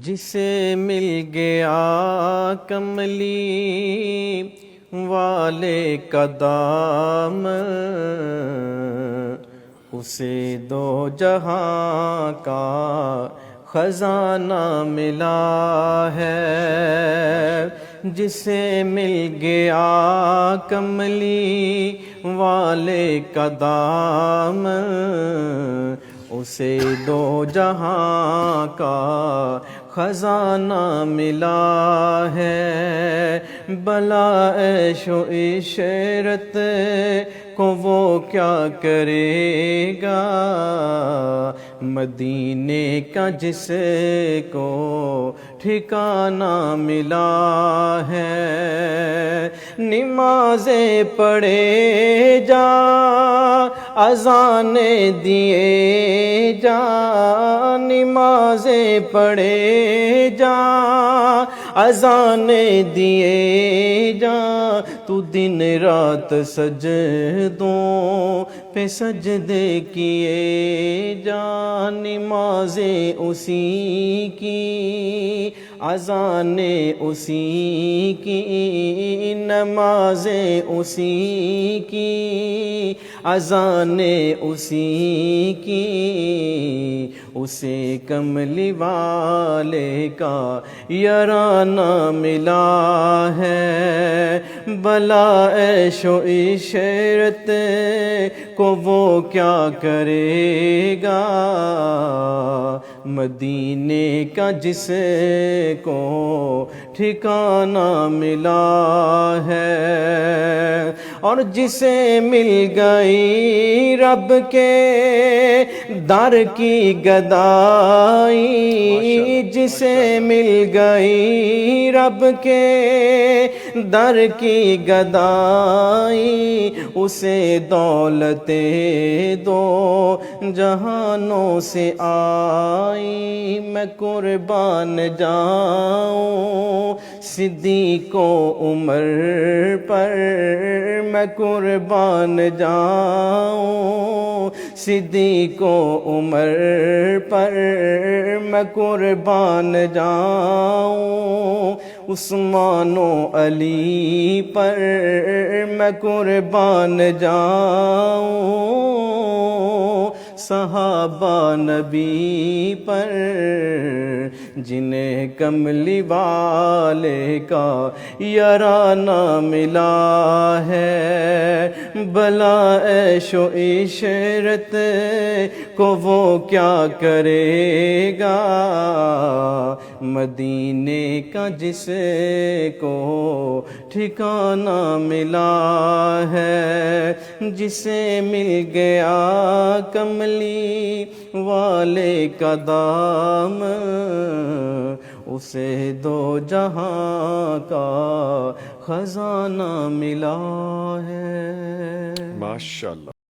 جسے مل گیا کملی والے کا دام، اسے دو جہاں کا خزانہ ملا ہے۔ جسے مل گیا کملی والے کا دام، اسے دو جہاں کا خزانہ ملا ہے۔ بلا عیش و عشرت کو وہ کیا کرے گا، مدینے کا جس کو ٹھکانہ ملا ہے۔ نمازیں پڑھے جا، اذانیں دیے جا، نمازیں پڑھے جا، اذانیں دیے جا، تو دن رات سجدوں پہ سجدے کیے جا۔ نمازیں اسی کی، اذانیں اسی کی، نمازیں اسی کی، اذانیں اسی کی، اسے کملی والے کا یارانہ ملا ہے۔ بلا عیش و عشرت کو وہ کیا کرے گا، مدینے کا جس کو ٹھکانہ ملا ہے۔ اور جسے مل گئی رب کے در کی گدائی، جسے مل گئی رب کے در کی گدائی، اسے دولتیں دو جہانوں سے آئی۔ میں قربان جاؤں صدیق و عمر پر، میں قربان جاؤں صدیق و عمر پر، میں قربان جاؤں عثمان و علی پر، میں قربان جاؤں صحابہ نبی پر، جنہیں کملی والے کا یارانہ ملا ہے۔ بلا عیش و عشرت کو وہ کیا کرے گا، مدینے کا جس کو ٹھکانہ ملا ہے۔ جسے مل گیا کملی والے کا دام، اسے دو جہاں کا خزانہ ملا ہے۔ ماشاءاللہ۔